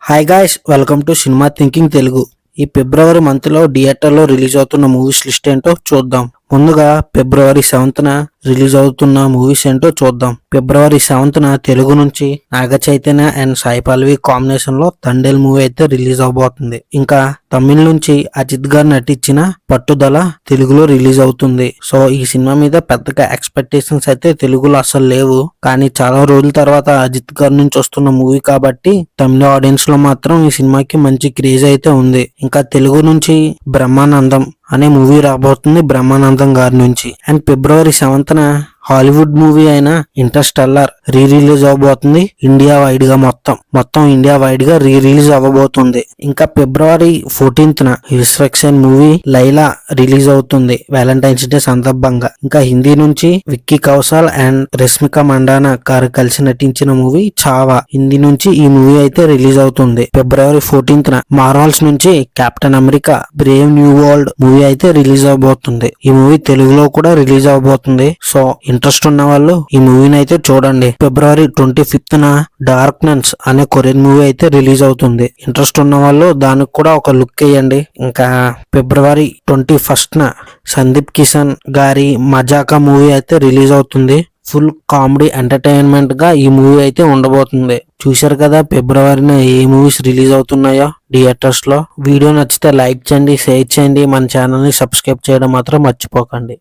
Hi guys, welcome to cinema thinking Telugu. ఈ ఫిబ్రవరి month లో థియేటర్లో రిలీజ్ అవుతున్న మూవీస్ లిస్ట్ ఏంటో చూద్దాం. ముందుగా ఫిబ్రవరి 7న రిలీజ్ అవుతున్న మూవీస్ ఏంటో చూద్దాం. ఫిబ్రవరి 7న తెలుగు నుంచి నాగ చైతన్య అండ్ సాయి పల్లవి కాంబినేషన్ లో తండేల్ మూవీ అయితే రిలీజ్ అవబోతుంది. ఇంకా తమిళ నుంచి అజిత్ గారు నటించిన పట్టుదల తెలుగులో రిలీజ్ అవుతుంది. సో ఈ సినిమా మీద పెద్దగా ఎక్స్పెక్టేషన్స్ అయితే తెలుగులో అసలు లేవు. కానీ చాలా రోజుల తర్వాత అజిత్ గారి నుంచి వస్తున్న మూవీ కాబట్టి తమిళ ఆడియన్స్ లో మాత్రం ఈ సినిమాకి మంచి క్రేజ్ అయితే ఉంది. ఇంకా తెలుగు నుంచి బ్రహ్మానందం అనే మూవీ రాబోతుంది బ్రహ్మానందం గారి నుంచి. అండ్ ఫిబ్రవరి 7న హాలీవుడ్ మూవీ అయిన ఇంటర్స్టెల్లార్ రీ రిలీజ్ అవబోతుంది. ఇండియా వైడ్ గా మొత్తం ఇండియా వైడ్ గా రీ రిలీజ్ అవ్వబోతుంది. ఇంకా ఫిబ్రవరి 14న రిస్ట్రక్షన్ మూవీ లైలా రిలీజ్ అవుతుంది వ్యాలంటైన్స్ డే సందర్భంగా. ఇంకా హిందీ నుంచి విక్కీ కౌశల్ అండ్ రష్మిక మండానా గారు కలిసి నటించిన మూవీ చావా హిందీ నుంచి ఈ మూవీ అయితే రిలీజ్ అవుతుంది. ఫిబ్రవరి 14న మార్వల్స్ నుంచి captain America Brave new world movie అయితే రిలీజ్ అవబోతుంది. ఈ మూవీ తెలుగులో కూడా రిలీజ్ అవబోతుంది. సో ఇంట్రెస్ట్ ఉన్న వాళ్ళు ఈ మూవీని అయితే చూడండి. ఫిబ్రవరి 25న డార్క్నెస్ అనే కొరియన్ మూవీ అయితే రిలీజ్ అవుతుంది. ఇంట్రెస్ట్ ఉన్న వాళ్ళు దానికి కూడా ఒక లుక్ వేయండి. ఇంకా ఫిబ్రవరి 21న సందీప్ కిషన్ గారి మజాకా మూవీ అయితే రిలీజ్ అవుతుంది. ఫుల్ కామెడీ ఎంటర్టైన్మెంట్ గా ఈ మూవీ అయితే ఉండబోతుంది. చూశారు కదా ఫిబ్రవరిన ఏ మూవీస్ రిలీజ్ అవుతున్నాయో థియేటర్స్ లో. వీడియో నచ్చితే లైక్ చేయండి, షేర్ చేయండి, మన ఛానల్ ని సబ్స్క్రైబ్ చేయడం మాత్రం మర్చిపోకండి.